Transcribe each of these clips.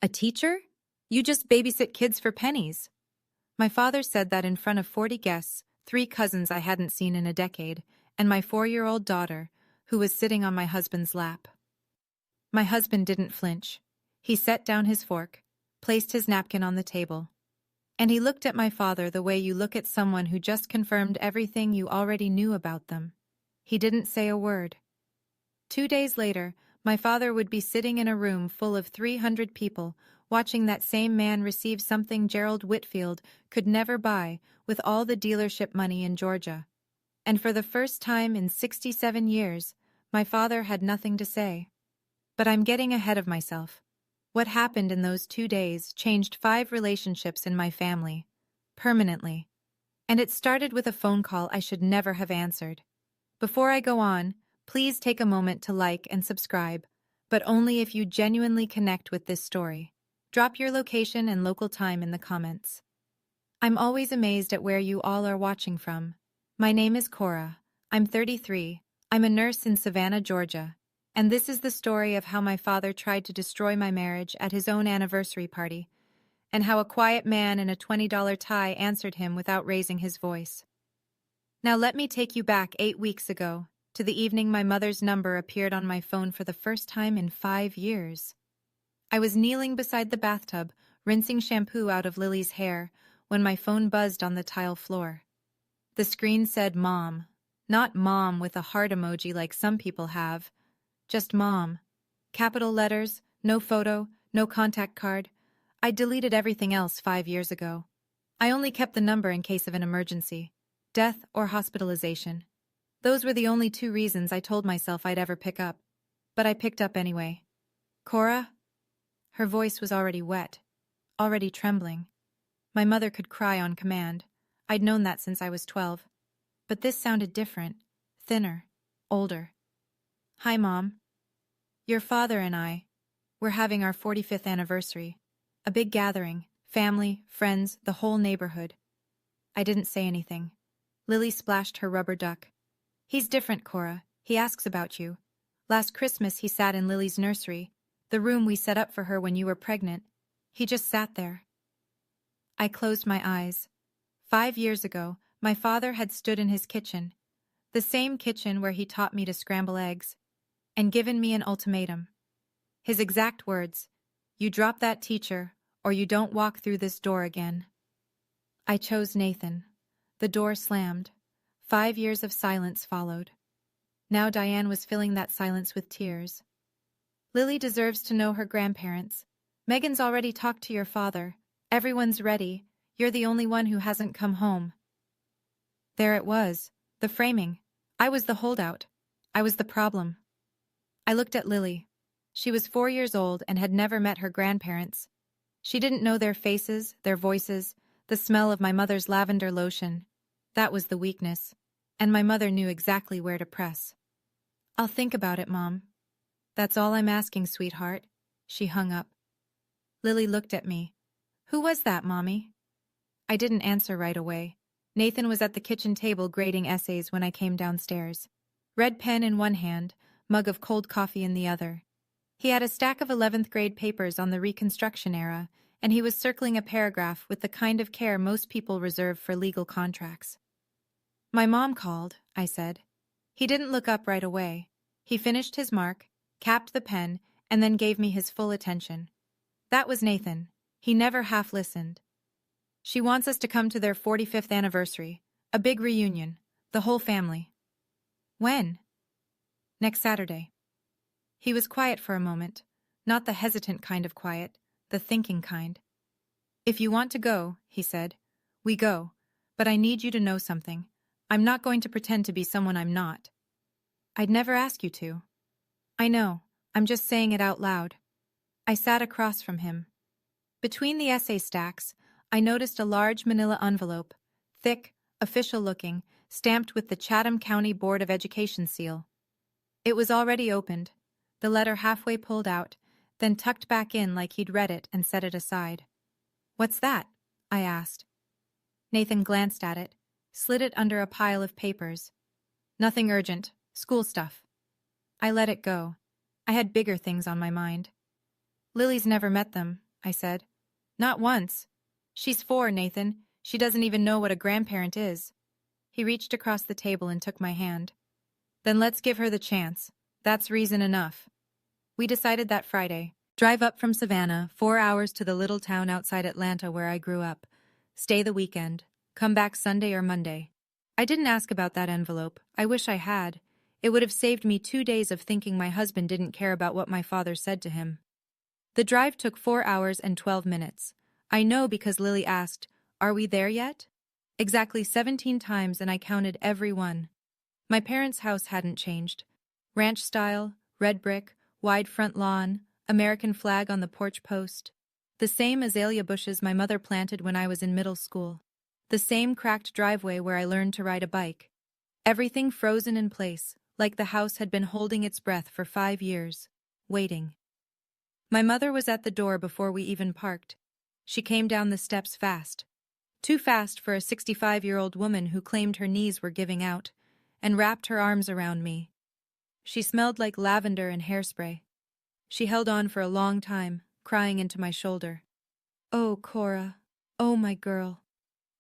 A teacher? You just babysit kids for pennies. My father said that in front of 40 guests, 3 cousins I hadn't seen in a decade, and my 4-year-old daughter, who was sitting on my husband's lap. My husband didn't flinch. He set down his fork, placed his napkin on the table, and he looked at my father the way you look at someone who just confirmed everything you already knew about them. He didn't say a word. 2 days later, my father would be sitting in a room full of 300 people, watching that same man receive something Gerald Whitfield could never buy with all the dealership money in Georgia. And for the first time in 67 years, my father had nothing to say. But I'm getting ahead of myself. What happened in those 2 days changed 5 relationships in my family, permanently. And it started with a phone call I should never have answered. Before I go on, please take a moment to like and subscribe, but only if you genuinely connect with this story. Drop your location and local time in the comments. I'm always amazed at where you all are watching from. My name is Cora. I'm 33. I'm a nurse in Savannah, Georgia. And this is the story of how my father tried to destroy my marriage at his own anniversary party, and how a quiet man in a $20 tie answered him without raising his voice. Now let me take you back 8 weeks ago, to the evening my mother's number appeared on my phone for the first time in 5 years. I was kneeling beside the bathtub, rinsing shampoo out of Lily's hair, when my phone buzzed on the tile floor. The screen said Mom, not Mom with a heart emoji like some people have, just Mom. Capital letters, no photo, no contact card. I deleted everything else 5 years ago. I only kept the number in case of an emergency, death or hospitalization. Those were the only 2 reasons I told myself I'd ever pick up. But I picked up anyway. Cora? Her voice was already wet, already trembling. My mother could cry on command. I'd known that since I was 12. But this sounded different, thinner, older. Hi, Mom. Your father and I, we're having our 45th anniversary. A big gathering, family, friends, the whole neighborhood. I didn't say anything. Lily splashed her rubber duck. He's different, Cora. He asks about you. Last Christmas he sat in Lily's nursery, the room we set up for her when you were pregnant. He just sat there. I closed my eyes. 5 years ago, my father had stood in his kitchen, the same kitchen where he taught me to scramble eggs, and given me an ultimatum. His exact words, "You drop that teacher, or you don't walk through this door again." I chose Nathan. The door slammed. 5 years of silence followed. Now Diane was filling that silence with tears. Lily deserves to know her grandparents. Megan's already talked to your father. Everyone's ready. You're the only one who hasn't come home. There it was, the framing. I was the holdout. I was the problem. I looked at Lily. She was 4 years old and had never met her grandparents. She didn't know their faces, their voices, the smell of my mother's lavender lotion. That was the weakness, and my mother knew exactly where to press. I'll think about it, Mom. That's all I'm asking, sweetheart. She hung up. Lily looked at me. Who was that, Mommy? I didn't answer right away. Nathan was at the kitchen table grading essays when I came downstairs. Red pen in one hand, mug of cold coffee in the other. He had a stack of 11th grade papers on the Reconstruction era, and he was circling a paragraph with the kind of care most people reserve for legal contracts. My mom called, I said. He didn't look up right away. He finished his mark, capped the pen, and then gave me his full attention. That was Nathan. He never half listened. She wants us to come to their 45th anniversary, a big reunion, the whole family. When? Next Saturday. He was quiet for a moment, not the hesitant kind of quiet, the thinking kind. If you want to go, he said, we go, but I need you to know something. I'm not going to pretend to be someone I'm not. I'd never ask you to. I know, I'm just saying it out loud. I sat across from him. Between the essay stacks, I noticed a large manila envelope, thick, official-looking, stamped with the Chatham County Board of Education seal. It was already opened, the letter halfway pulled out, then tucked back in like he'd read it and set it aside. What's that? I asked. Nathan glanced at it, slid it under a pile of papers. Nothing urgent, school stuff. I let it go. I had bigger things on my mind. Lily's never met them. I said. Not once. She's 4, Nathan. She doesn't even know what a grandparent is. He reached across the table and took my hand. Then let's give her the chance. That's reason enough. We decided that Friday. Drive up from Savannah, 4 hours to the little town outside Atlanta where I grew up. Stay the weekend. Come back Sunday or Monday. I didn't ask about that envelope. I wish I had. It would have saved me 2 days of thinking my husband didn't care about what my father said to him. The drive took 4 hours and 12 minutes. I know because Lily asked, "Are we there yet?" Exactly 17 times, and I counted every one. My parents' house hadn't changed. Ranch style, red brick, wide front lawn, American flag on the porch post. The same azalea bushes my mother planted when I was in middle school. The same cracked driveway where I learned to ride a bike. Everything frozen in place, like the house had been holding its breath for 5 years, waiting. My mother was at the door before we even parked. She came down the steps fast. Too fast for a 65-year-old woman who claimed her knees were giving out, and wrapped her arms around me. She smelled like lavender and hairspray. She held on for a long time, crying into my shoulder. "Oh, Cora. Oh, my girl."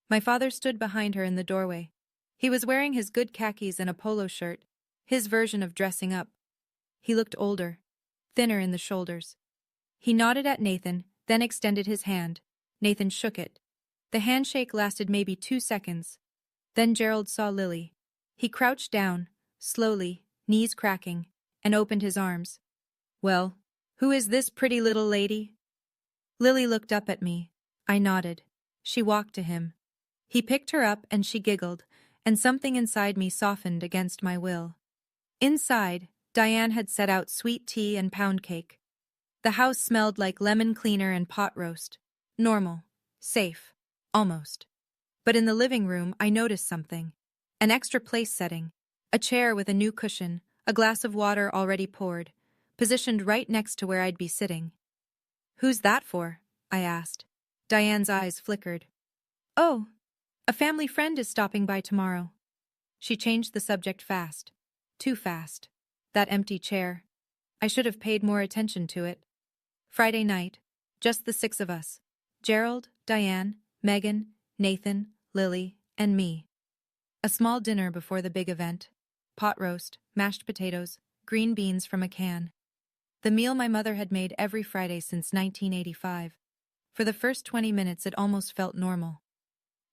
My father stood behind her in the doorway. He was wearing his good khakis and a polo shirt, his version of dressing up. He looked older, thinner in the shoulders. He nodded at Nathan, then extended his hand. Nathan shook it. The handshake lasted maybe 2 seconds. Then Gerald saw Lily. He crouched down, slowly, knees cracking, and opened his arms. "Well, who is this pretty little lady?" Lily looked up at me. I nodded. She walked to him. He picked her up and she giggled, and something inside me softened against my will. Inside, Diane had set out sweet tea and pound cake. The house smelled like lemon cleaner and pot roast. Normal. Safe. Almost. But in the living room, I noticed something. An extra place setting. A chair with a new cushion, a glass of water already poured, positioned right next to where I'd be sitting. "Who's that for?" I asked. Diane's eyes flickered. "Oh, a family friend is stopping by tomorrow." She changed the subject fast. Too fast. That empty chair. I should have paid more attention to it. Friday night. Just the 6 of us. Gerald, Diane, Megan, Nathan, Lily, and me. A small dinner before the big event. Pot roast, mashed potatoes, green beans from a can. The meal my mother had made every Friday since 1985. For the first 20 minutes it almost felt normal.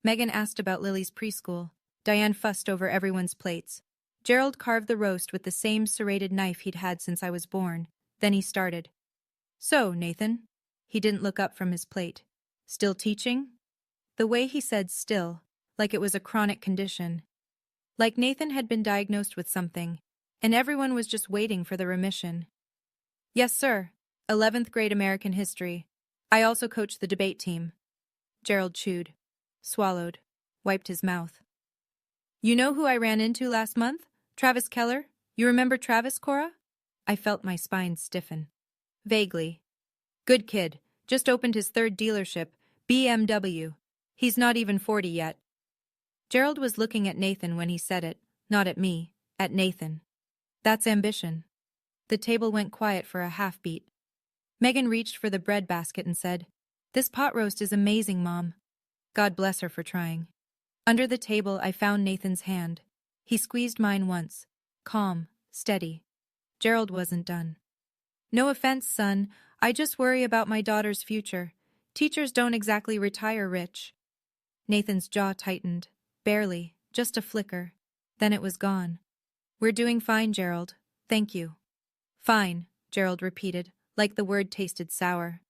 Megan asked about Lily's preschool. Diane fussed over everyone's plates. Gerald carved the roast with the same serrated knife he'd had since I was born. Then he started. "So, Nathan." He didn't look up from his plate. "Still teaching?" The way he said still, like it was a chronic condition. Like Nathan had been diagnosed with something, and everyone was just waiting for the remission. "Yes, sir. 11th grade American history. I also coach the debate team." Gerald chewed, swallowed, wiped his mouth. "You know who I ran into last month? Travis Keller? You remember Travis, Cora?" I felt my spine stiffen. Vaguely. "Good kid. Just opened his 3rd dealership, BMW. He's not even 40 yet." Gerald was looking at Nathan when he said it, not at me, at Nathan. That's ambition. The table went quiet for a half-beat. Megan reached for the bread basket and said, "This pot roast is amazing, Mom." God bless her for trying. Under the table I found Nathan's hand. He squeezed mine once. Calm, steady. Gerald wasn't done. "No offense, son. I just worry about my daughter's future. Teachers don't exactly retire rich." Nathan's jaw tightened. Barely, just a flicker. Then it was gone. "We're doing fine, Gerald. Thank you." "Fine," Gerald repeated, like the word tasted sour.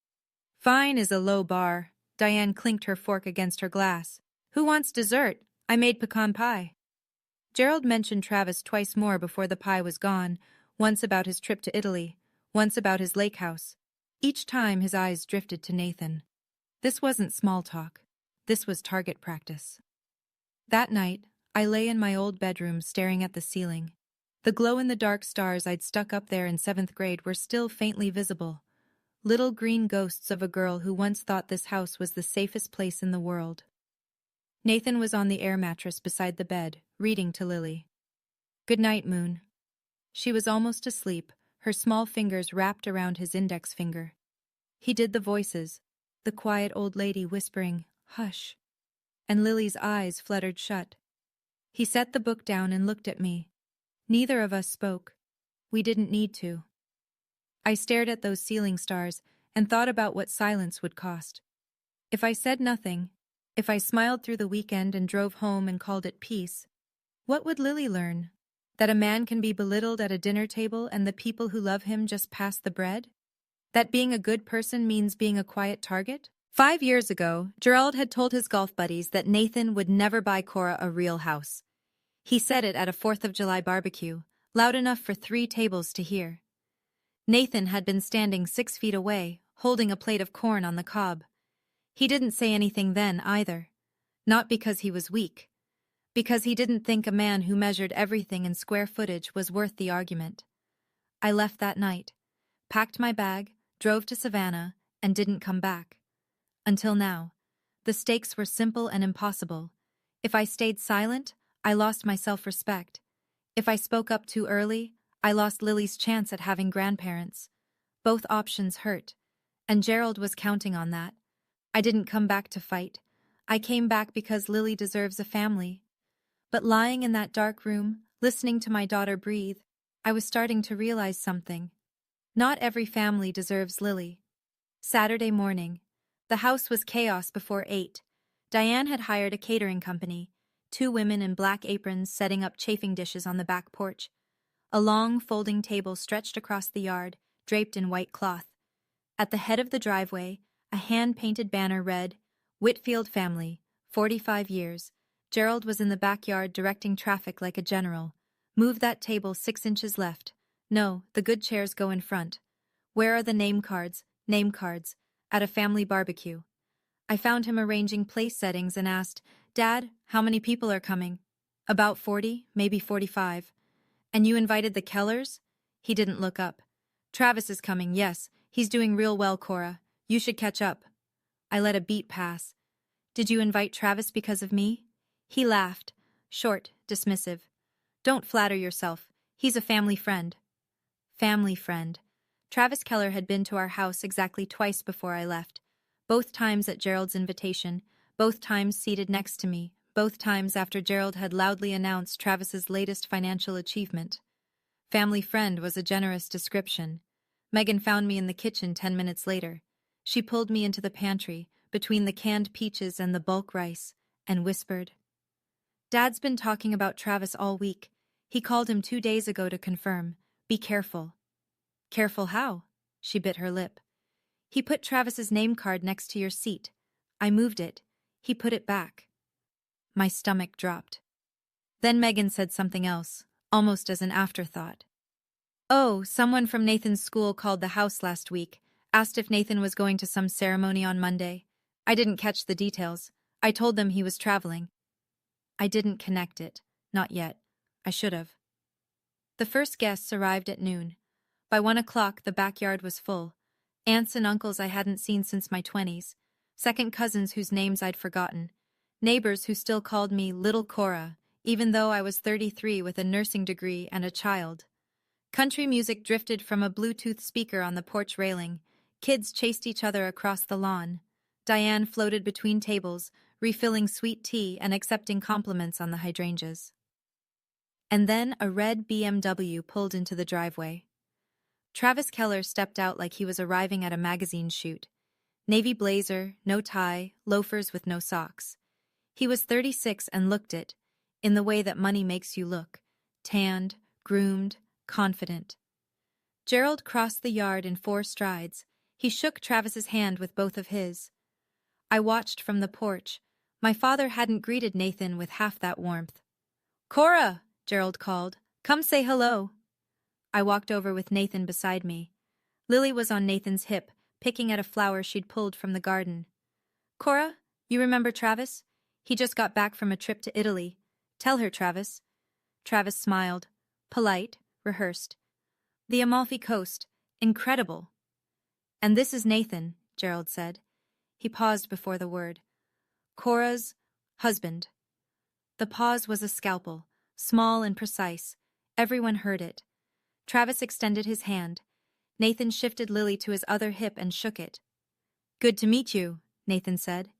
"Fine is a low bar." Diane clinked her fork against her glass. "Who wants dessert? I made pecan pie." Gerald mentioned Travis twice more before the pie was gone, once about his trip to Italy, once about his lake house. Each time his eyes drifted to Nathan. This wasn't small talk. This was target practice. That night, I lay in my old bedroom staring at the ceiling. The glow-in-the-dark stars I'd stuck up there in 7th grade were still faintly visible. Little green ghosts of a girl who once thought this house was the safest place in the world. Nathan was on the air mattress beside the bed, reading to Lily. "Good night, Moon." She was almost asleep, her small fingers wrapped around his index finger. He did the voices, the quiet old lady whispering, "Hush," and Lily's eyes fluttered shut. He set the book down and looked at me. Neither of us spoke. We didn't need to. I stared at those ceiling stars and thought about what silence would cost. If I said nothing, if I smiled through the weekend and drove home and called it peace, what would Lily learn? That a man can be belittled at a dinner table and the people who love him just pass the bread? That being a good person means being a quiet target? 5 years ago, Gerald had told his golf buddies that Nathan would never buy Cora a real house. He said it at a 4th of July barbecue, loud enough for 3 tables to hear. Nathan had been standing 6 feet away, holding a plate of corn on the cob. He didn't say anything then either. Not because he was weak. Because he didn't think a man who measured everything in square footage was worth the argument. I left that night, packed my bag, drove to Savannah, and didn't come back. Until now. The stakes were simple and impossible. If I stayed silent, I lost my self-respect. If I spoke up too early, I lost Lily's chance at having grandparents. Both options hurt, and Gerald was counting on that. I didn't come back to fight. I came back because Lily deserves a family. But lying in that dark room, listening to my daughter breathe, I was starting to realize something. Not every family deserves Lily. Saturday morning. The house was chaos before 8. Diane had hired a catering company, 2 women in black aprons setting up chafing dishes on the back porch. A long, folding table stretched across the yard, draped in white cloth. At the head of the driveway, a hand-painted banner read, "Whitfield family, 45 years. Gerald was in the backyard directing traffic like a general. Move that table 6 inches left. No, the good chairs go in front. Where are the name cards? Name cards. At a family barbecue." I found him arranging place settings and asked, "Dad, how many people are coming?" "About 40, maybe 45. "And you invited the Kellers?" He didn't look up. "Travis is coming, yes. He's doing real well, Cora. You should catch up." I let a beat pass. "Did you invite Travis because of me?" He laughed, short, dismissive. "Don't flatter yourself. He's a family friend." Family friend. Travis Keller had been to our house exactly twice before I left. Both times at Gerald's invitation, both times seated next to me, both times after Gerald had loudly announced Travis's latest financial achievement. Family friend was a generous description. Megan found me in the kitchen 10 minutes later. She pulled me into the pantry, between the canned peaches and the bulk rice, and whispered, "Dad's been talking about Travis all week. He called him 2 days ago to confirm. Be careful." "Careful how?" She bit her lip. "He put Travis's name card next to your seat. I moved it. He put it back." My stomach dropped. Then Megan said something else, almost as an afterthought. "Oh, someone from Nathan's school called the house last week, asked if Nathan was going to some ceremony on Monday. I didn't catch the details. I told them he was traveling." I didn't connect it. Not yet. I should have. The first guests arrived at noon. By 1 o'clock, the backyard was full. Aunts and uncles I hadn't seen since my 20s. Second cousins whose names I'd forgotten. Neighbors who still called me Little Cora, even though I was 33 with a nursing degree and a child. Country music drifted from a Bluetooth speaker on the porch railing. Kids chased each other across the lawn. Diane floated between tables, refilling sweet tea and accepting compliments on the hydrangeas. And then a red BMW pulled into the driveway. Travis Keller stepped out like he was arriving at a magazine shoot. Navy blazer, no tie, loafers with no socks. He was 36 and looked it, in the way that money makes you look, tanned, groomed, confident. Gerald crossed the yard in 4 strides. He shook Travis's hand with both of his. I watched from the porch. My father hadn't greeted Nathan with half that warmth. "Cora!" Gerald called. "Come say hello." I walked over with Nathan beside me. Lily was on Nathan's hip, picking at a flower she'd pulled from the garden. "Cora, you remember Travis? He just got back from a trip to Italy. Tell her, Travis." Travis smiled. Polite, rehearsed. "The Amalfi Coast. Incredible." "And this is Nathan," Gerald said. He paused before the word. "Cora's husband." The pause was a scalpel, small and precise. Everyone heard it. Travis extended his hand. Nathan shifted Lily to his other hip and shook it. Good to meet you, Nathan said.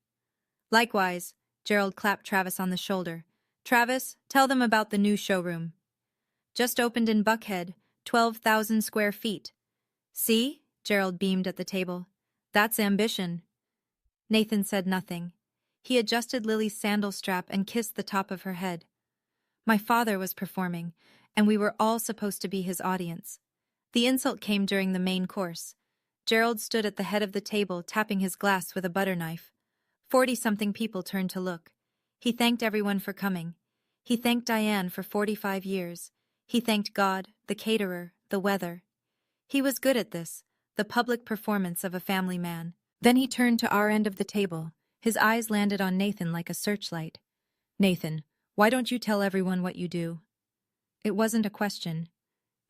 Likewise, Gerald clapped Travis on the shoulder. Travis, tell them about the new showroom. Just opened in Buckhead, 12,000 square feet. See? Gerald beamed at the table. That's ambition. Nathan said nothing. He adjusted Lily's sandal strap and kissed the top of her head. My father was performing, and we were all supposed to be his audience. The insult came during the main course. Gerald stood at the head of the table, tapping his glass with a butter knife. 40-something people turned to look. He thanked everyone for coming. He thanked Diane for 45 years. He thanked God, the caterer, the weather. He was good at this, the public performance of a family man. Then he turned to our end of the table. His eyes landed on Nathan like a searchlight. Nathan, why don't you tell everyone what you do? It wasn't a question.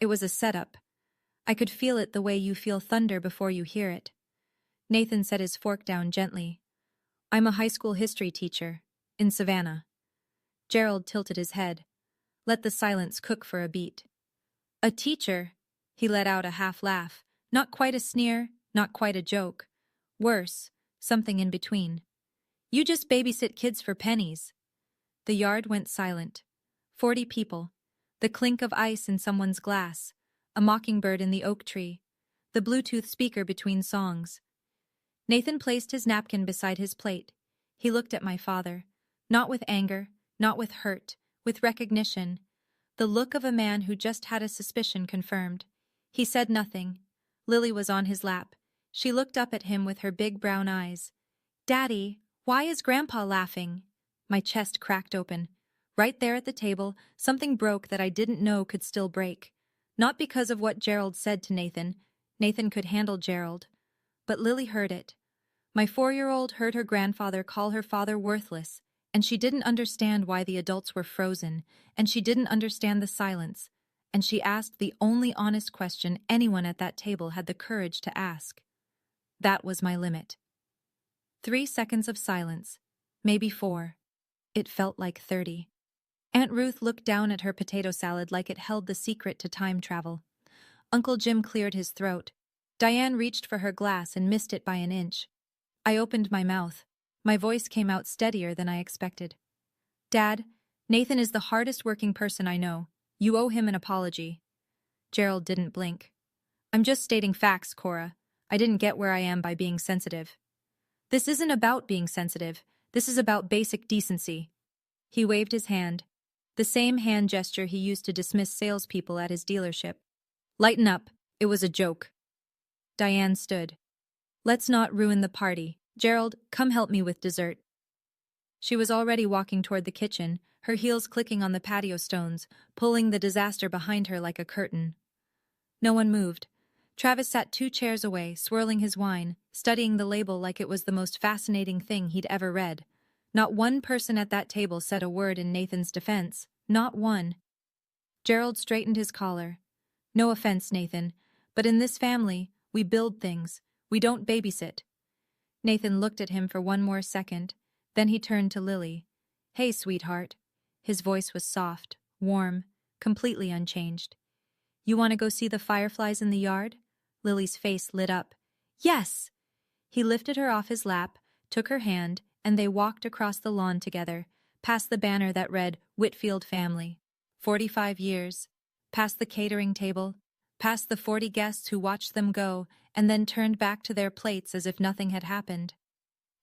It was a setup. I could feel it the way you feel thunder before you hear it. Nathan set his fork down gently. I'm a high school history teacher, in Savannah. Gerald tilted his head. Let the silence cook for a beat. A teacher? He let out a half laugh. Not quite a sneer, not quite a joke. Worse, something in between. You just babysit kids for pennies. The yard went silent. 40 people. The clink of ice in someone's glass. A mockingbird in the oak tree. The Bluetooth speaker between songs. Nathan placed his napkin beside his plate. He looked at my father. Not with anger, not with hurt, with recognition. The look of a man who just had a suspicion confirmed. He said nothing. Lily was on his lap. She looked up at him with her big brown eyes. Daddy, why is Grandpa laughing? My chest cracked open. Right there at the table, something broke that I didn't know could still break. Not because of what Gerald said to Nathan. Nathan could handle Gerald. But Lily heard it. My 4-year-old heard her grandfather call her father worthless, and she didn't understand why the adults were frozen, and she didn't understand the silence, and she asked the only honest question anyone at that table had the courage to ask. That was my limit. 3 seconds of silence, maybe 4. It felt like 30. Aunt Ruth looked down at her potato salad like it held the secret to time travel. Uncle Jim cleared his throat. Diane reached for her glass and missed it by an inch. I opened my mouth. My voice came out steadier than I expected. Dad, Nathan is the hardest working person I know. You owe him an apology. Gerald didn't blink. I'm just stating facts, Cora. I didn't get where I am by being sensitive. This isn't about being sensitive. This is about basic decency. He waved his hand. The same hand gesture he used to dismiss salespeople at his dealership. Lighten up. It was a joke. Diane stood. Let's not ruin the party. Gerald, come help me with dessert. She was already walking toward the kitchen, her heels clicking on the patio stones, pulling the disaster behind her like a curtain. No one moved. Travis sat 2 chairs away, swirling his wine, studying the label like it was the most fascinating thing he'd ever read. Not one person at that table said a word in Nathan's defense. Not one. Gerald straightened his collar. No offense, Nathan, but in this family, we build things. We don't babysit. Nathan looked at him for one more second. Then he turned to Lily. Hey, sweetheart. His voice was soft, warm, completely unchanged. You want to go see the fireflies in the yard? Lily's face lit up. Yes! He lifted her off his lap, took her hand, and they walked across the lawn together, past the banner that read Whitfield Family. 45 years. Past the catering table, past the 40 guests who watched them go and then turned back to their plates as if nothing had happened.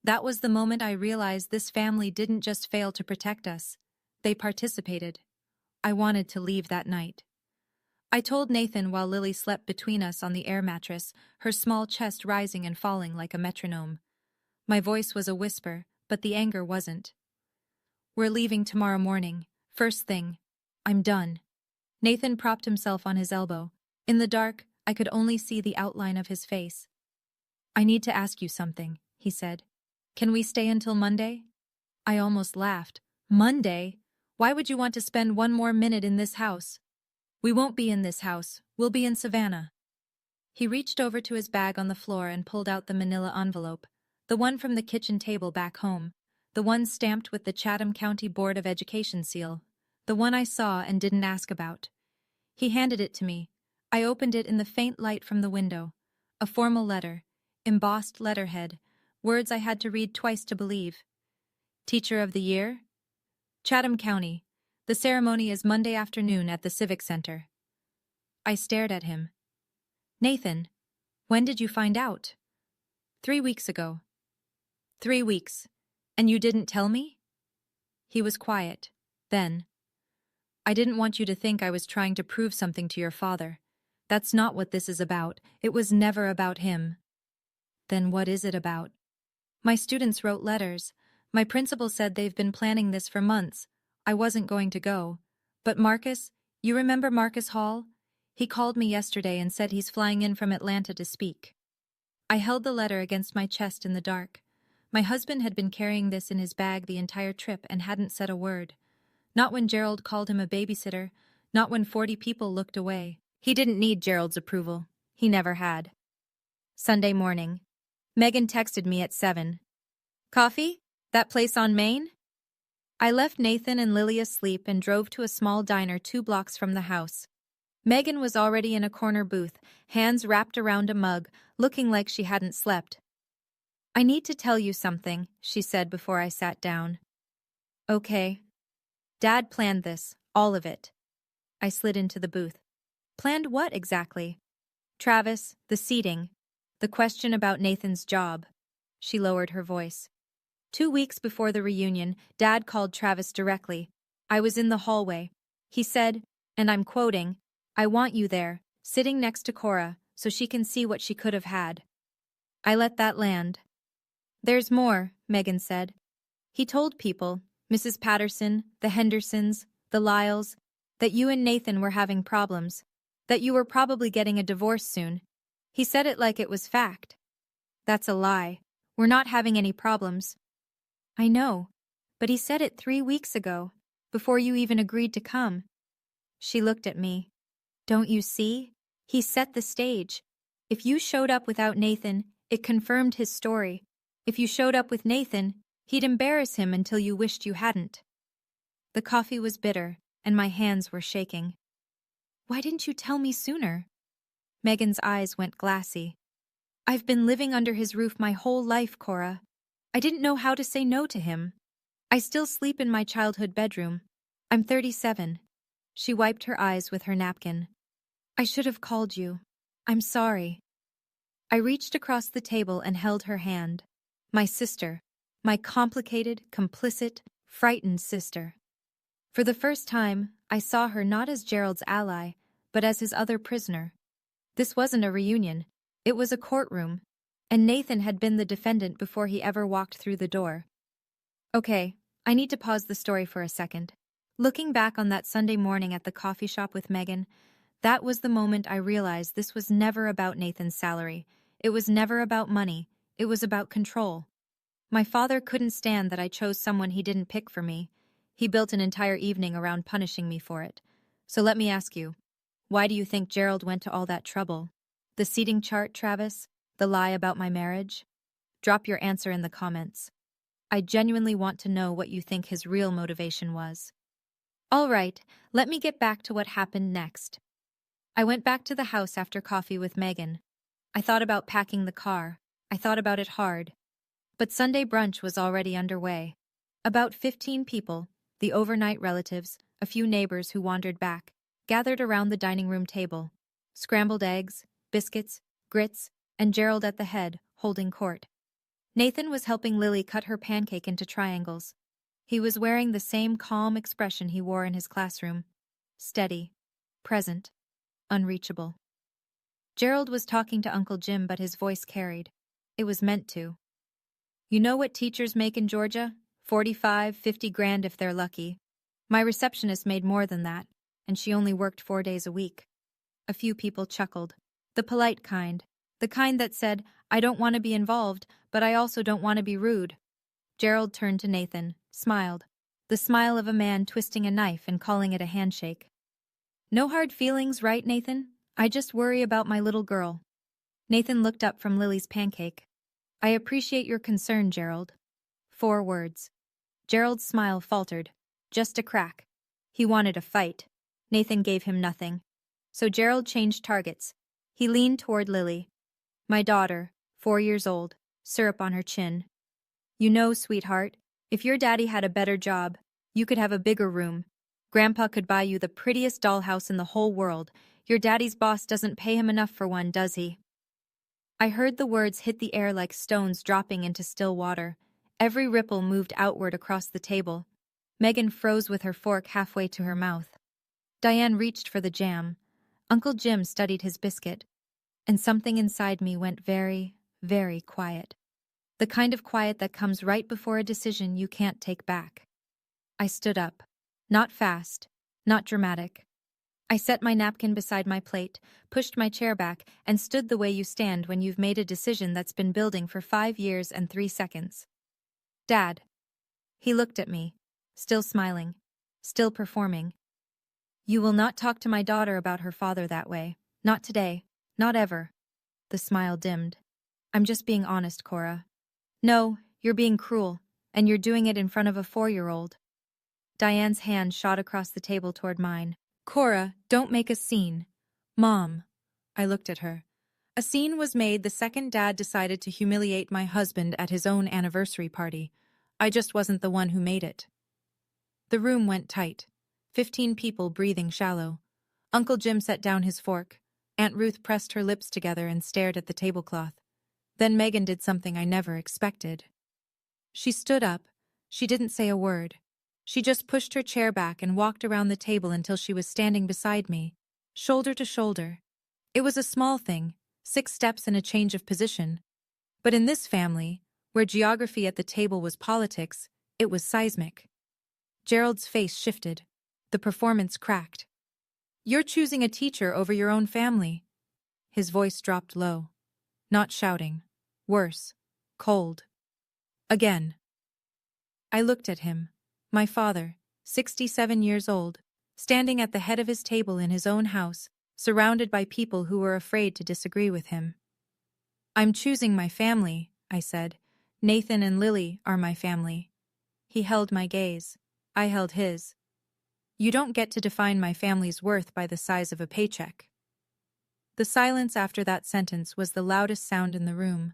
That was the moment I realized this family didn't just fail to protect us. They participated. I wanted to leave that night. I told Nathan while Lily slept between us on the air mattress, her small chest rising and falling like a metronome. My voice was a whisper, but the anger wasn't. We're leaving tomorrow morning. First thing. I'm done. Nathan propped himself on his elbow. In the dark, I could only see the outline of his face. I need to ask you something, he said. Can we stay until Monday? I almost laughed. Monday? Why would you want to spend one more minute in this house? We won't be in this house. We'll be in Savannah. He reached over to his bag on the floor and pulled out the manila envelope, the one from the kitchen table back home, the one stamped with the Chatham County Board of Education seal, the one I saw and didn't ask about. He handed it to me. I opened it in the faint light from the window. A formal letter, embossed letterhead, words I had to read twice to believe. Teacher of the Year? Chatham County. The ceremony is Monday afternoon at the Civic Center. I stared at him. Nathan, when did you find out? 3 weeks ago. 3 weeks. And you didn't tell me? He was quiet. Then, I didn't want you to think I was trying to prove something to your father. That's not what this is about. It was never about him. Then what is it about? My students wrote letters. My principal said they've been planning this for months. I wasn't going to go. But Marcus, you remember Marcus Hall? He called me yesterday and said he's flying in from Atlanta to speak. I held the letter against my chest in the dark. My husband had been carrying this in his bag the entire trip and hadn't said a word. Not when Gerald called him a babysitter, not when 40 people looked away. He didn't need Gerald's approval. He never had. Sunday morning. Megan texted me at 7. Coffee? That place on Main? I left Nathan and Lily asleep and drove to a small diner 2 blocks from the house. Megan was already in a corner booth, hands wrapped around a mug, looking like she hadn't slept. I need to tell you something, she said before I sat down. Okay. Dad planned this, all of it. I slid into the booth. Planned what exactly? Travis, the seating, the question about Nathan's job. She lowered her voice. 2 weeks before the reunion, Dad called Travis directly. I was in the hallway. He said, and I'm quoting, I want you there, sitting next to Cora, so she can see what she could have had. I let that land. There's more, Megan said. He told people, Mrs. Patterson, the Hendersons, the Lyles, that you and Nathan were having problems, that you were probably getting a divorce soon. He said it like it was fact. That's a lie. We're not having any problems. I know, but he said it 3 weeks ago, before you even agreed to come. She looked at me. Don't you see? He set the stage. If you showed up without Nathan, it confirmed his story. If you showed up with Nathan, he'd embarrass him until you wished you hadn't. The coffee was bitter, and my hands were shaking. Why didn't you tell me sooner? Megan's eyes went glassy. I've been living under his roof my whole life, Cora. I didn't know how to say no to him. I still sleep in my childhood bedroom. I'm 37. She wiped her eyes with her napkin. I should have called you. I'm sorry. I reached across the table and held her hand. My sister. My complicated, complicit, frightened sister. For the first time, I saw her not as Gerald's ally, but as his other prisoner. This wasn't a reunion. It was a courtroom, and Nathan had been the defendant before he ever walked through the door. Okay, I need to pause the story for a second. Looking back on that Sunday morning at the coffee shop with Megan, that was the moment I realized this was never about Nathan's salary. It was never about money. It was about control. My father couldn't stand that I chose someone he didn't pick for me. He built an entire evening around punishing me for it. So let me ask you, why do you think Gerald went to all that trouble? The seating chart, Travis? The lie about my marriage? Drop your answer in the comments. I genuinely want to know what you think his real motivation was. All right, let me get back to what happened next. I went back to the house after coffee with Megan. I thought about packing the car. I thought about it hard. But Sunday brunch was already underway. About 15 people, the overnight relatives, a few neighbors who wandered back, gathered around the dining room table. Scrambled eggs, biscuits, grits, and Gerald at the head, holding court. Nathan was helping Lily cut her pancake into triangles. He was wearing the same calm expression he wore in his classroom. Steady, present, unreachable. Gerald was talking to Uncle Jim, but his voice carried. It was meant to. You know what teachers make in Georgia? 45, 50 grand if they're lucky. My receptionist made more than that, and she only worked 4 days a week. A few people chuckled. The polite kind. The kind that said, I don't want to be involved, but I also don't want to be rude. Gerald turned to Nathan, smiled. The smile of a man twisting a knife and calling it a handshake. No hard feelings, right, Nathan? I just worry about my little girl. Nathan looked up from Lily's pancake. I appreciate your concern, Gerald. 4 words. Gerald's smile faltered. Just a crack. He wanted a fight. Nathan gave him nothing. So Gerald changed targets. He leaned toward Lily. My daughter, 4 years old. syrup on her chin. You know, sweetheart, if your daddy had a better job, you could have a bigger room. Grandpa could buy you the prettiest dollhouse in the whole world. Your daddy's boss doesn't pay him enough for one, does he? I heard the words hit the air like stones dropping into still water. Every ripple moved outward across the table. Megan froze with her fork halfway to her mouth. Diane reached for the jam. Uncle Jim studied his biscuit. And something inside me went very, very quiet. The kind of quiet that comes right before a decision you can't take back. I stood up. Not fast, not dramatic. I set my napkin beside my plate, pushed my chair back, and stood the way you stand when you've made a decision that's been building for 5 years and 3 seconds. Dad. He looked at me, still smiling, still performing. You will not talk to my daughter about her father that way. Not today, not ever. The smile dimmed. I'm just being honest, Cora. No, you're being cruel, and you're doing it in front of a 4-year-old. Diane's hand shot across the table toward mine. Cora, don't make a scene. Mom. I looked at her. A scene was made the second Dad decided to humiliate my husband at his own anniversary party. I just wasn't the one who made it. The room went tight. 15 people breathing shallow. Uncle Jim set down his fork. Aunt Ruth pressed her lips together and stared at the tablecloth. Then Megan did something I never expected. She stood up. She didn't say a word. She just pushed her chair back and walked around the table until she was standing beside me, shoulder to shoulder. It was a small thing, 6 steps and a change of position. But in this family, where geography at the table was politics, it was seismic. Gerald's face shifted. The performance cracked. You're choosing a teacher over your own family. His voice dropped low. Not shouting. Worse. Cold. Again. I looked at him. My father, 67 years old, standing at the head of his table in his own house, surrounded by people who were afraid to disagree with him. I'm choosing my family, I said. Nathan and Lily are my family. He held my gaze. I held his. You don't get to define my family's worth by the size of a paycheck. The silence after that sentence was the loudest sound in the room.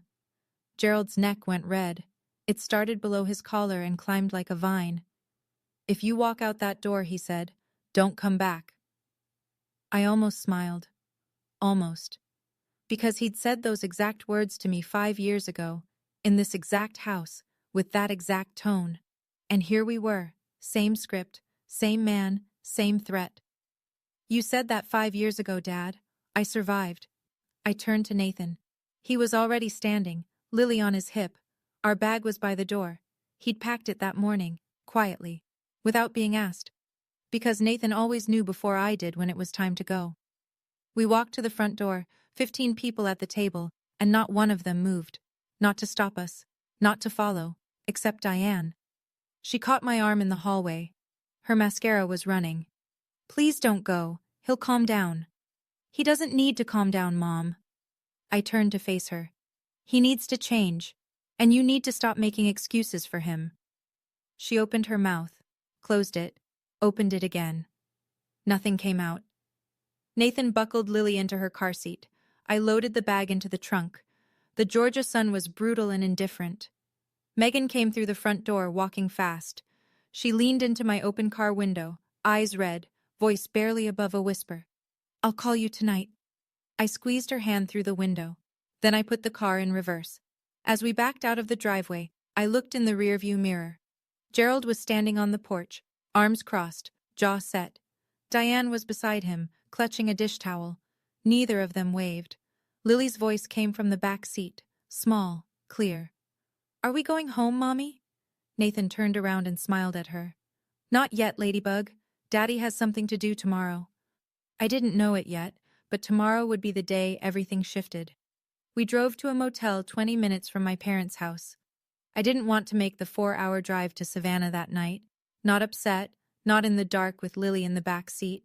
Gerald's neck went red. It started below his collar and climbed like a vine. If you walk out that door, he said, don't come back. I almost smiled. Almost. Because he'd said those exact words to me 5 years ago, in this exact house, with that exact tone. And here we were, same script, same man, same threat. You said that 5 years ago, Dad. I survived. I turned to Nathan. He was already standing, Lily on his hip. Our bag was by the door. He'd packed it that morning, quietly, without being asked. Because Nathan always knew before I did when it was time to go. We walked to the front door, 15 people at the table, and not one of them moved. Not to stop us, not to follow, except Diane. She caught my arm in the hallway. Her mascara was running. Please don't go, he'll calm down. He doesn't need to calm down, Mom. I turned to face her. He needs to change, and you need to stop making excuses for him. She opened her mouth, closed it, opened it again. Nothing came out. Nathan buckled Lily into her car seat. I loaded the bag into the trunk. The Georgia sun was brutal and indifferent. Megan came through the front door, walking fast. She leaned into my open car window, eyes red, voice barely above a whisper. I'll call you tonight. I squeezed her hand through the window. Then I put the car in reverse. As we backed out of the driveway, I looked in the rearview mirror. Gerald was standing on the porch, arms crossed, jaw set. Diane was beside him, clutching a dish towel. Neither of them waved. Lily's voice came from the back seat, small, clear. Are we going home, Mommy? Nathan turned around and smiled at her. Not yet, Ladybug. Daddy has something to do tomorrow. I didn't know it yet, but tomorrow would be the day everything shifted. We drove to a motel 20 minutes from my parents' house. I didn't want to make the 4-hour drive to Savannah that night. Not upset, not in the dark with Lily in the back seat.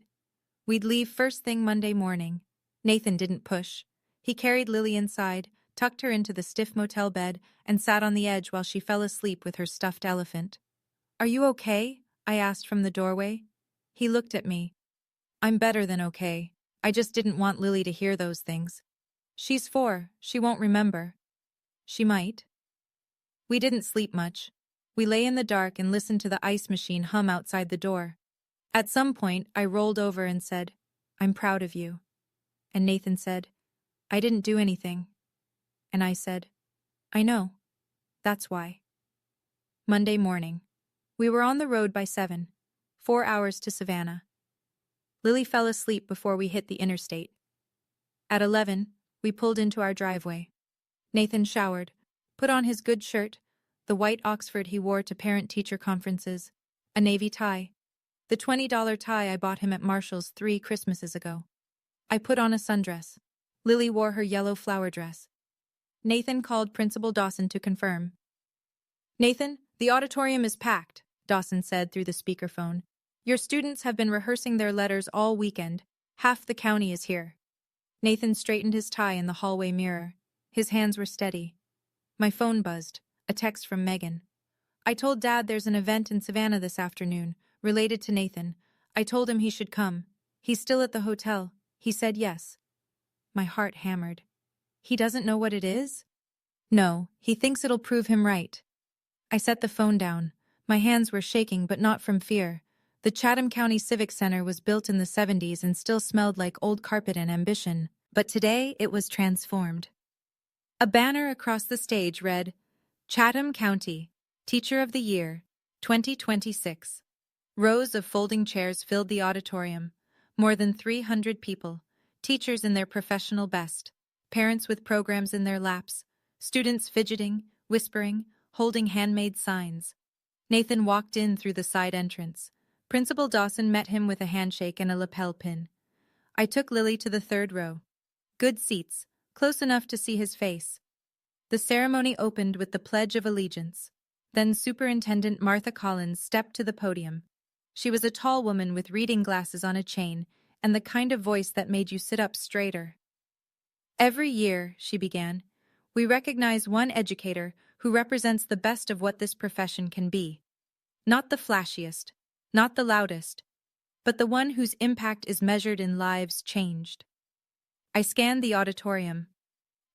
We'd leave first thing Monday morning. Nathan didn't push. He carried Lily inside, tucked her into the stiff motel bed, and sat on the edge while she fell asleep with her stuffed elephant. Are you okay? I asked from the doorway. He looked at me. I'm better than okay. I just didn't want Lily to hear those things. She's 4, she won't remember. She might. We didn't sleep much. We lay in the dark and listened to the ice machine hum outside the door. At some point, I rolled over and said, "I'm proud of you." And Nathan said, "I didn't do anything." And I said, "I know. That's why." Monday morning. We were on the road by 7, 4 hours to Savannah. Lily fell asleep before we hit the interstate. At 11, we pulled into our driveway. Nathan showered, put on his good shirt, the white Oxford he wore to parent-teacher conferences, a navy tie, the $20 tie I bought him at Marshall's 3 Christmases ago. I put on a sundress. Lily wore her yellow flower dress. Nathan called Principal Dawson to confirm. "Nathan, the auditorium is packed," Dawson said through the speakerphone. "Your students have been rehearsing their letters all weekend. Half the county is here." Nathan straightened his tie in the hallway mirror. His hands were steady. My phone buzzed, a text from Megan. "I told Dad there's an event in Savannah this afternoon, related to Nathan. I told him he should come. He's still at the hotel. He said yes." My heart hammered. He doesn't know what it is? No, he thinks it'll prove him right. I set the phone down. My hands were shaking, but not from fear. The Chatham County Civic Center was built in the 70s and still smelled like old carpet and ambition, but today it was transformed. A banner across the stage read, "Chatham County, Teacher of the Year, 2026. Rows of folding chairs filled the auditorium. More than 300 people, teachers in their professional best, parents with programs in their laps, students fidgeting, whispering, holding handmade signs. Nathan walked in through the side entrance. Principal Dawson met him with a handshake and a lapel pin. I took Lily to the 3rd row. Good seats, close enough to see his face. The ceremony opened with the Pledge of Allegiance. Then Superintendent Martha Collins stepped to the podium. She was a tall woman with reading glasses on a chain and the kind of voice that made you sit up straighter. "Every year," she began, "we recognize one educator who represents the best of what this profession can be. Not the flashiest, not the loudest, but the one whose impact is measured in lives changed." I scanned the auditorium.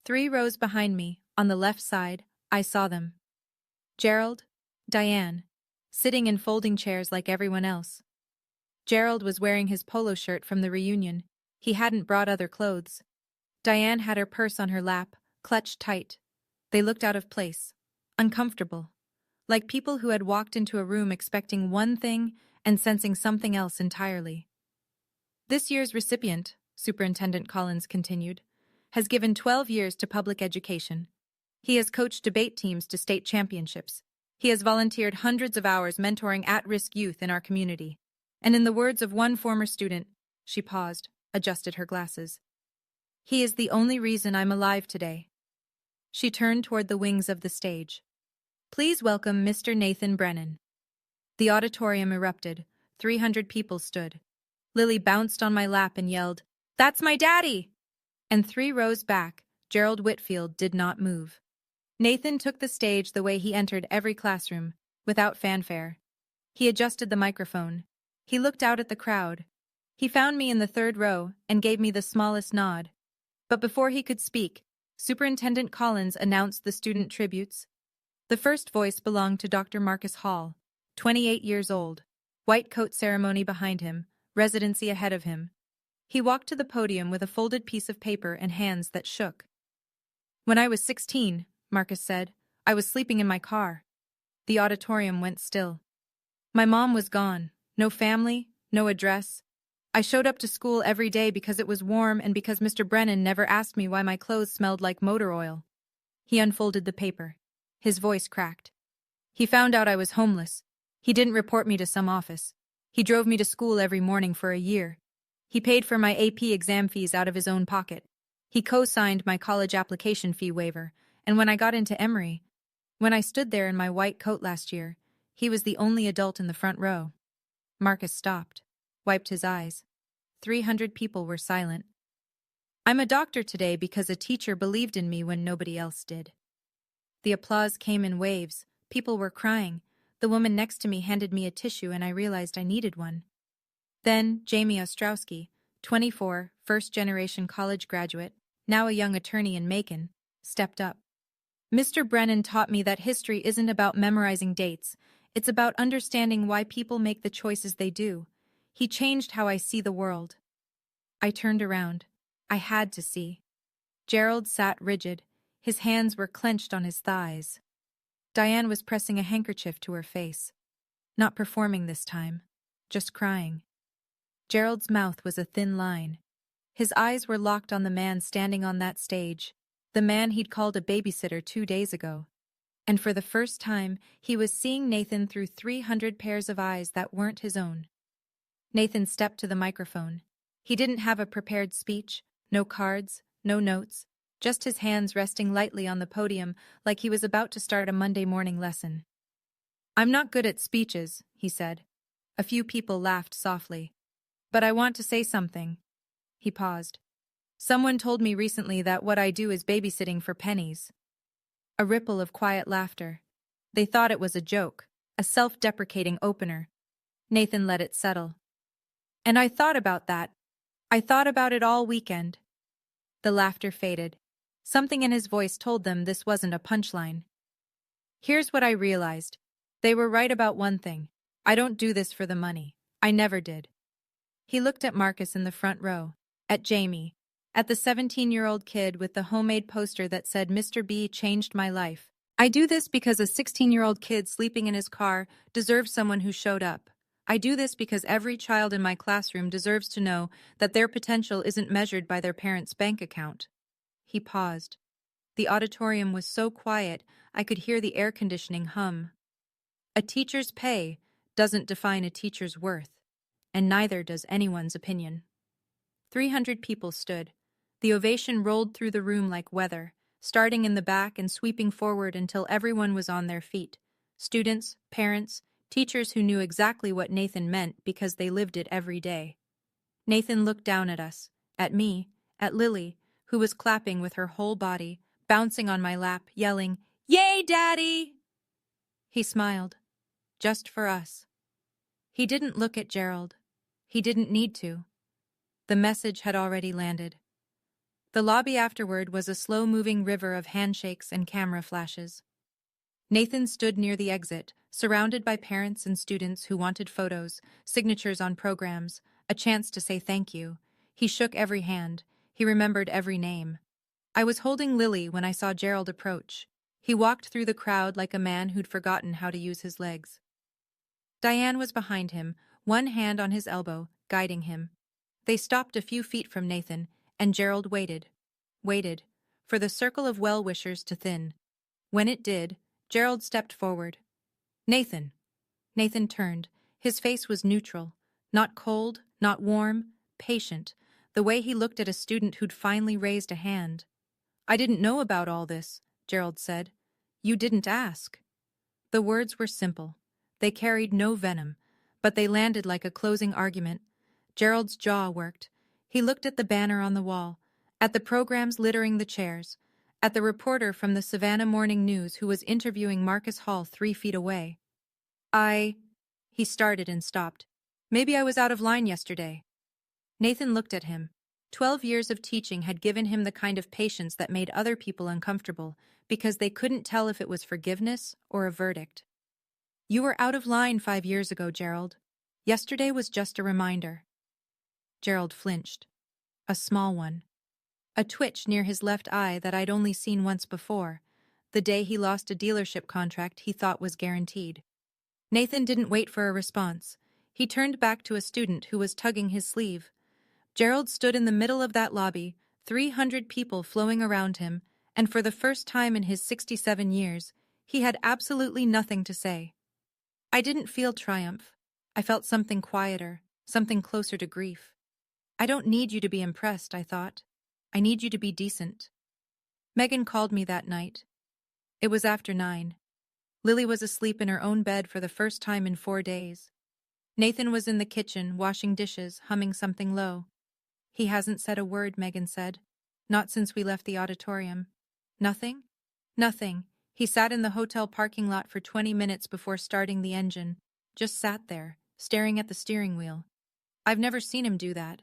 3 rows behind me, on the left side, I saw them. Gerald, Diane, sitting in folding chairs like everyone else. Gerald was wearing his polo shirt from the reunion. He hadn't brought other clothes. Diane had her purse on her lap, clutched tight. They looked out of place, uncomfortable, like people who had walked into a room expecting one thing and sensing something else entirely. "This year's recipient," Superintendent Collins continued, "has given 12 years to public education. He has coached debate teams to state championships. He has volunteered hundreds of hours mentoring at-risk youth in our community. And in the words of one former student," she paused, adjusted her glasses, "he is the only reason I'm alive today." She turned toward the wings of the stage. "Please welcome Mr. Nathan Brennan." The auditorium erupted. 300 people stood. Lily bounced on my lap and yelled, "That's my daddy!" And 3 rows back, Gerald Whitfield did not move. Nathan took the stage the way he entered every classroom, without fanfare. He adjusted the microphone. He looked out at the crowd. He found me in the 3rd row and gave me the smallest nod. But before he could speak, Superintendent Collins announced the student tributes. The first voice belonged to Dr. Marcus Hall, 28 years old, white coat ceremony behind him, residency ahead of him. He walked to the podium with a folded piece of paper and hands that shook. "When I was 16, Marcus said, "I was sleeping in my car." The auditorium went still. "My mom was gone. No family, no address. I showed up to school every day because it was warm and because Mr. Brennan never asked me why my clothes smelled like motor oil." He unfolded the paper. His voice cracked. "He found out I was homeless. He didn't report me to some office. He drove me to school every morning for a year. He paid for my AP exam fees out of his own pocket. He co-signed my college application fee waiver, and when I got into Emory, when I stood there in my white coat last year, he was the only adult in the front row." Marcus stopped, wiped his eyes. 300 people were silent. "I'm a doctor today because a teacher believed in me when nobody else did." The applause came in waves. People were crying. The woman next to me handed me a tissue and I realized I needed one. Then Jamie Ostrowski, 24, first-generation college graduate, now a young attorney in Macon, stepped up. Mr. Brennan taught me that history isn't about memorizing dates, it's about understanding why people make the choices they do. He changed how I see the world. I turned around. I had to see. Gerald sat rigid. His hands were clenched on his thighs. Diane was pressing a handkerchief to her face. Not performing this time. Just crying. Gerald's mouth was a thin line. His eyes were locked on the man standing on that stage, the man he'd called a babysitter 2 days ago. And for the first time, he was seeing Nathan through 300 pairs of eyes that weren't his own. Nathan stepped to the microphone. He didn't have a prepared speech, no cards, no notes, just his hands resting lightly on the podium like he was about to start a Monday morning lesson. "I'm not good at speeches," he said. A few people laughed softly. "But I want to say something." He paused. "Someone told me recently that what I do is babysitting for pennies." A ripple of quiet laughter. They thought it was a joke, a self-deprecating opener. Nathan let it settle. "And I thought about that. I thought about it all weekend." The laughter faded. Something in his voice told them this wasn't a punchline. "Here's what I realized. They were right about one thing. I don't do this for the money. I never did." He looked at Marcus in the front row, at Jamie, at the 17-year-old kid with the homemade poster that said Mr. B changed my life. "I do this because a 16-year-old kid sleeping in his car deserves someone who showed up. I do this because every child in my classroom deserves to know that their potential isn't measured by their parents' bank account." He paused. The auditorium was so quiet I could hear the air conditioning hum. A teacher's pay doesn't define a teacher's worth, and neither does anyone's opinion. 300 people stood. The ovation rolled through the room like weather, starting in the back and sweeping forward until everyone was on their feet. Students, parents, teachers who knew exactly what Nathan meant because they lived it every day. Nathan looked down at us, at me, at Lily, who was clapping with her whole body, bouncing on my lap, yelling, "Yay, Daddy!" He smiled. Just for us. He didn't look at Gerald. He didn't need to. The message had already landed. The lobby afterward was a slow-moving river of handshakes and camera flashes. Nathan stood near the exit, surrounded by parents and students who wanted photos, signatures on programs, a chance to say thank you. He shook every hand. He remembered every name. I was holding Lily when I saw Gerald approach. He walked through the crowd like a man who'd forgotten how to use his legs. Diane was behind him, one hand on his elbow, guiding him. They stopped a few feet from Nathan, and Gerald waited, for the circle of well-wishers to thin. When it did, Gerald stepped forward. "Nathan." Nathan turned. His face was neutral, not cold, not warm, patient, the way he looked at a student who'd finally raised a hand. "I didn't know about all this," Gerald said. "You didn't ask." The words were simple. They carried no venom, but they landed like a closing argument. Gerald's jaw worked. He looked at the banner on the wall, at the programs littering the chairs, at the reporter from the Savannah Morning News who was interviewing Marcus Hall 3 feet away. He started and stopped. "Maybe I was out of line yesterday." Nathan looked at him. 12 years of teaching had given him the kind of patience that made other people uncomfortable because they couldn't tell if it was forgiveness or a verdict. "You were out of line 5 years ago, Gerald. Yesterday was just a reminder." Gerald flinched. A small one. A twitch near his left eye that I'd only seen once before, the day he lost a dealership contract he thought was guaranteed. Nathan didn't wait for a response. He turned back to a student who was tugging his sleeve. Gerald stood in the middle of that lobby, 300 people flowing around him, and for the first time in his 67 years, he had absolutely nothing to say. I didn't feel triumph. I felt something quieter, something closer to grief. "I don't need you to be impressed," I thought. "I need you to be decent." Megan called me that night. It was after 9. Lily was asleep in her own bed for the first time in 4 days. Nathan was in the kitchen, washing dishes, humming something low. "He hasn't said a word," Megan said. "Not since we left the auditorium." "Nothing?" "Nothing. He sat in the hotel parking lot for 20 minutes before starting the engine. Just sat there, staring at the steering wheel. I've never seen him do that.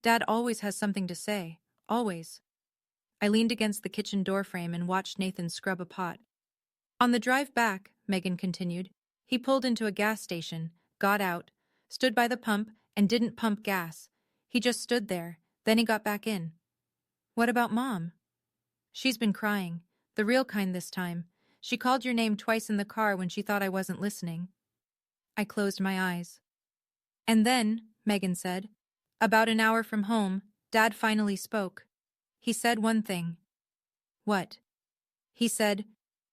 Dad always has something to say. Always." I leaned against the kitchen doorframe and watched Nathan scrub a pot. On the drive back, Megan continued, he pulled into a gas station, got out, stood by the pump, and didn't pump gas. He just stood there, then he got back in. What about Mom? She's been crying, the real kind this time. She called your name twice in the car when she thought I wasn't listening. I closed my eyes. And then, Megan said, about an hour from home, Dad finally spoke. He said one thing. What? He said,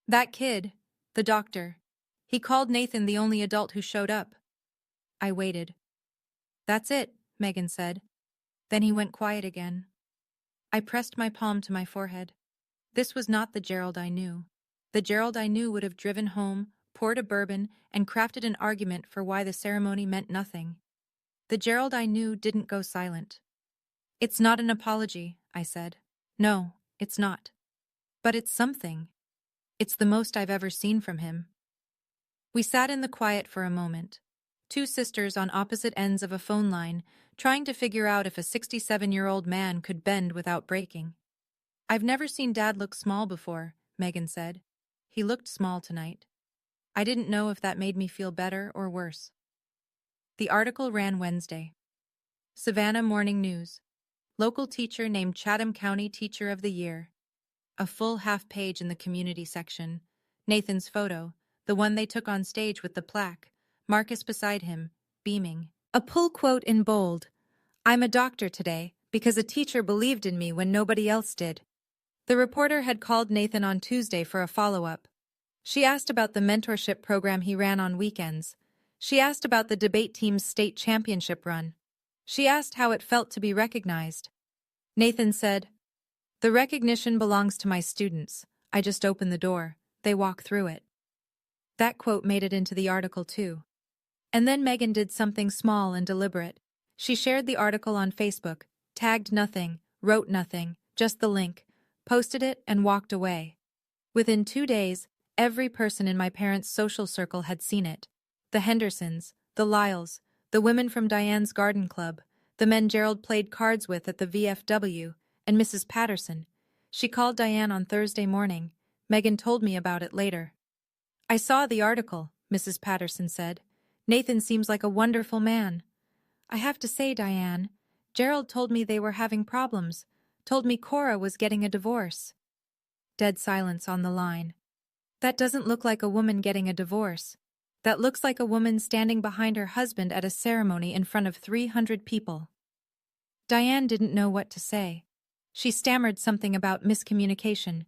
that kid, the doctor. He called Nathan the only adult who showed up. I waited. That's it, Megan said. Then he went quiet again. I pressed my palm to my forehead. This was not the Gerald I knew. The Gerald I knew would have driven home, poured a bourbon, and crafted an argument for why the ceremony meant nothing. The Gerald I knew didn't go silent. It's not an apology, I said. No, it's not. But it's something. It's the most I've ever seen from him. We sat in the quiet for a moment. Two sisters on opposite ends of a phone line, trying to figure out if a 67-year-old man could bend without breaking. I've never seen Dad look small before, Megan said. He looked small tonight. I didn't know if that made me feel better or worse. The article ran Wednesday. Savannah Morning News. Local teacher named Chatham County Teacher of the Year. A full half page in the community section. Nathan's photo, the one they took on stage with the plaque. Marcus beside him, beaming. A pull quote in bold. I'm a doctor today because a teacher believed in me when nobody else did. The reporter had called Nathan on Tuesday for a follow-up. She asked about the mentorship program he ran on weekends. She asked about the debate team's state championship run. She asked how it felt to be recognized. Nathan said, the recognition belongs to my students. I just open the door. They walk through it. That quote made it into the article too. And then Megan did something small and deliberate. She shared the article on Facebook, tagged nothing, wrote nothing, just the link, posted it, and walked away. Within 2 days, every person in my parents' social circle had seen it. The Hendersons, the Lyles, the women from Diane's garden club, the men Gerald played cards with at the VFW, and Mrs. Patterson. She called Diane on Thursday morning. Megan told me about it later. I saw the article, Mrs. Patterson said. Nathan seems like a wonderful man. I have to say, Diane, Gerald told me they were having problems, told me Cora was getting a divorce. Dead silence on the line. That doesn't look like a woman getting a divorce. That looks like a woman standing behind her husband at a ceremony in front of 300 people. Diane didn't know what to say. She stammered something about miscommunication.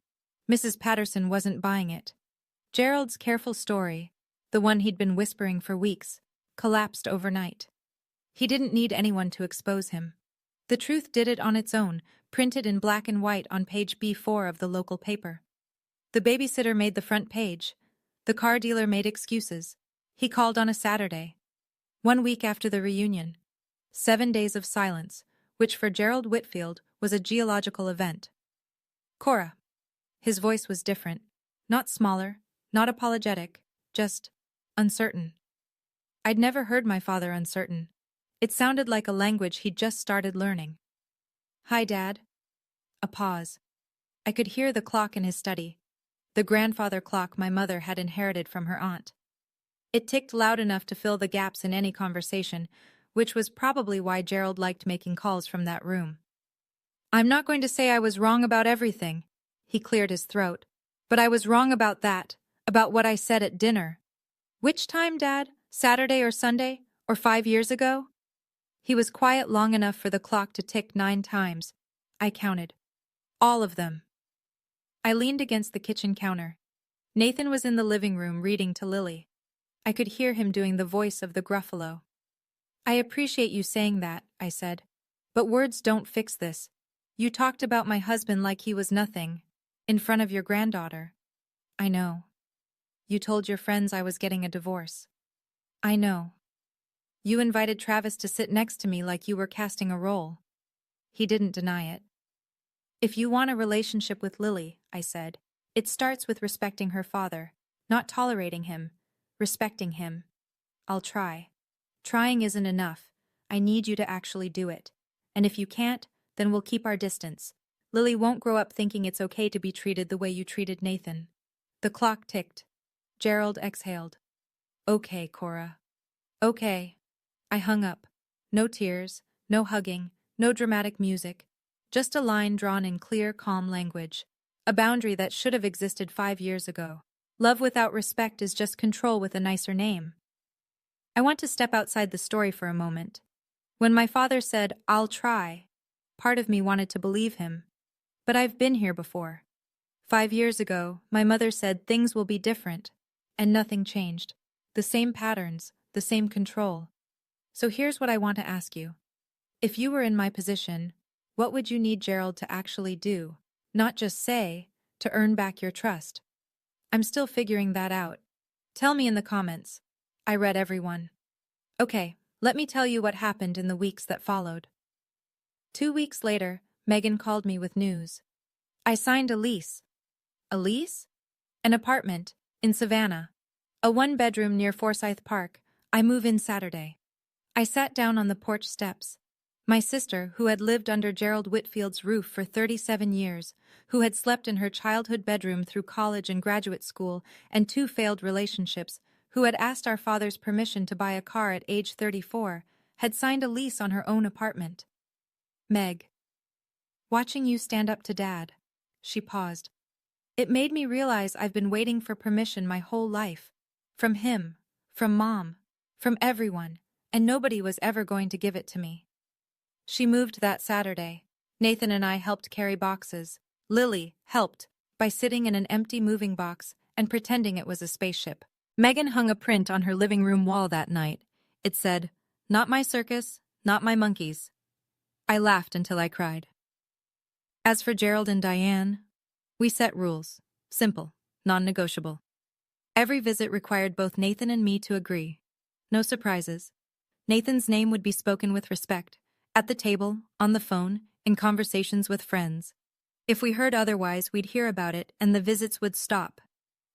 Mrs. Patterson wasn't buying it. Gerald's careful story, the one he'd been whispering for weeks, collapsed overnight. He didn't need anyone to expose him. The truth did it on its own, printed in black and white on page B4 of the local paper. The babysitter made the front page. The car dealer made excuses. He called on a Saturday. 1 week after the reunion. 7 days of silence, which for Gerald Whitfield was a geological event. Cora. His voice was different. Not smaller, not apologetic, just uncertain. I'd never heard my father uncertain. It sounded like a language he'd just started learning. Hi, Dad. A pause. I could hear the clock in his study, the grandfather clock my mother had inherited from her aunt. It ticked loud enough to fill the gaps in any conversation, which was probably why Gerald liked making calls from that room. I'm not going to say I was wrong about everything, he cleared his throat, but I was wrong about that, about what I said at dinner. Which time, Dad? Saturday or Sunday? Or 5 years ago? He was quiet long enough for the clock to tick 9 times. I counted. All of them. I leaned against the kitchen counter. Nathan was in the living room reading to Lily. I could hear him doing the voice of the Gruffalo. I appreciate you saying that, I said. But words don't fix this. You talked about my husband like he was nothing, in front of your granddaughter. I know. You told your friends I was getting a divorce. I know. You invited Travis to sit next to me like you were casting a role. He didn't deny it. If you want a relationship with Lily, I said, it starts with respecting her father, not tolerating him, respecting him. I'll try. Trying isn't enough. I need you to actually do it. And if you can't, then we'll keep our distance. Lily won't grow up thinking it's okay to be treated the way you treated Nathan. The clock ticked. Gerald exhaled. Okay, Cora. Okay. I hung up. No tears, no hugging, no dramatic music. Just a line drawn in clear, calm language. A boundary that should have existed 5 years ago. Love without respect is just control with a nicer name. I want to step outside the story for a moment. When my father said, "I'll try," part of me wanted to believe him. But I've been here before. 5 years ago, my mother said things will be different. And nothing changed. The same patterns, the same control. So here's what I want to ask you. If you were in my position, what would you need Gerald to actually do? Not just say, to earn back your trust. I'm still figuring that out. Tell me in the comments. I read everyone. Okay, let me tell you what happened in the weeks that followed. 2 weeks later, Megan called me with news. I signed a lease. A lease? An apartment, in Savannah. A 1-bedroom near Forsyth Park. I move in Saturday. I sat down on the porch steps. My sister, who had lived under Gerald Whitfield's roof for 37 years, who had slept in her childhood bedroom through college and graduate school and 2 failed relationships, who had asked our father's permission to buy a car at age 34, had signed a lease on her own apartment. Meg. Watching you stand up to Dad. She paused. It made me realize I've been waiting for permission my whole life. From him, from Mom, from everyone, and nobody was ever going to give it to me. She moved that Saturday. Nathan and I helped carry boxes. Lily helped by sitting in an empty moving box and pretending it was a spaceship. Megan hung a print on her living room wall that night. It said, "Not my circus, not my monkeys." I laughed until I cried. As for Gerald and Diane, we set rules. Simple, non-negotiable. Every visit required both Nathan and me to agree. No surprises. Nathan's name would be spoken with respect. At the table, on the phone, in conversations with friends. If we heard otherwise, we'd hear about it and the visits would stop.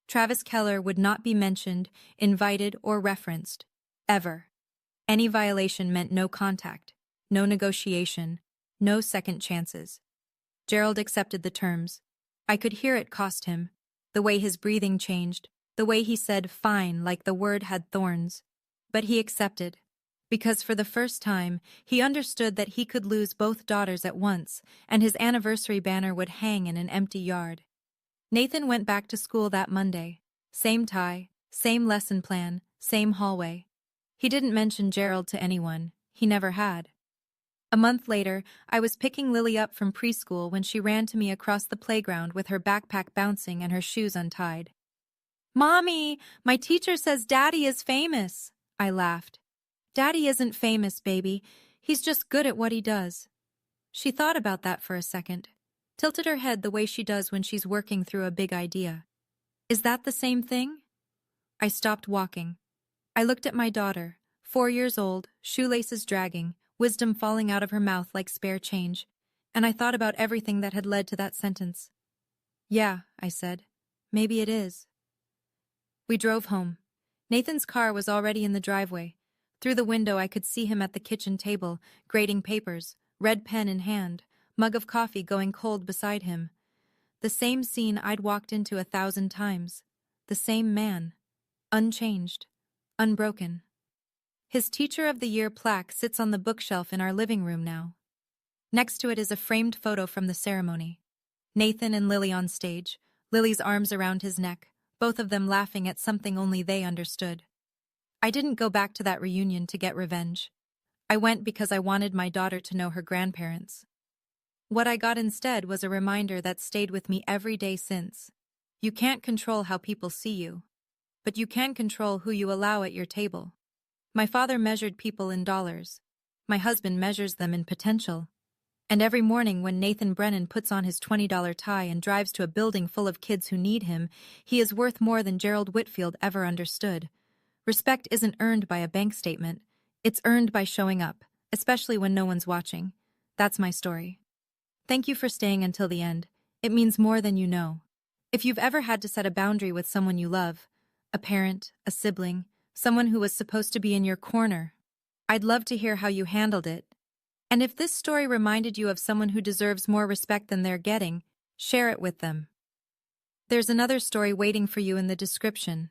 Travis Keller would not be mentioned, invited, or referenced. Ever. Any violation meant no contact, no negotiation, no second chances. Gerald accepted the terms. I could hear it cost him. The way his breathing changed, the way he said fine like the word had thorns. But he accepted. Because for the first time, he understood that he could lose both daughters at once, and his anniversary banner would hang in an empty yard. Nathan went back to school that Monday. Same tie, same lesson plan, same hallway. He didn't mention Gerald to anyone. He never had. A month later, I was picking Lily up from preschool when she ran to me across the playground with her backpack bouncing and her shoes untied. "Mommy, my teacher says Daddy is famous." I laughed. "Daddy isn't famous, baby. He's just good at what he does." She thought about that for a second, tilted her head the way she does when she's working through a big idea. Is that the same thing? I stopped walking. I looked at my daughter, 4 years old, shoelaces dragging, wisdom falling out of her mouth like spare change, and I thought about everything that had led to that sentence. "Yeah," I said. "Maybe it is." We drove home. Nathan's car was already in the driveway. Through the window I could see him at the kitchen table, grading papers, red pen in hand, mug of coffee going cold beside him. The same scene I'd walked into 1,000 times. The same man. Unchanged. Unbroken. His Teacher of the Year plaque sits on the bookshelf in our living room now. Next to it is a framed photo from the ceremony. Nathan and Lily on stage, Lily's arms around his neck, both of them laughing at something only they understood. I didn't go back to that reunion to get revenge. I went because I wanted my daughter to know her grandparents. What I got instead was a reminder that stayed with me every day since. You can't control how people see you, but you can control who you allow at your table. My father measured people in dollars. My husband measures them in potential. And every morning when Nathan Brennan puts on his $20 tie and drives to a building full of kids who need him, he is worth more than Gerald Whitfield ever understood. Respect isn't earned by a bank statement. It's earned by showing up, especially when no one's watching. That's my story. Thank you for staying until the end. It means more than you know. If you've ever had to set a boundary with someone you love, a parent, a sibling, someone who was supposed to be in your corner, I'd love to hear how you handled it. And if this story reminded you of someone who deserves more respect than they're getting, share it with them. There's another story waiting for you in the description.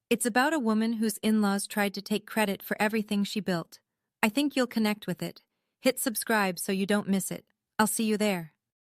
It's about a woman whose in-laws tried to take credit for everything she built. I think you'll connect with it. Hit subscribe so you don't miss it. I'll see you there.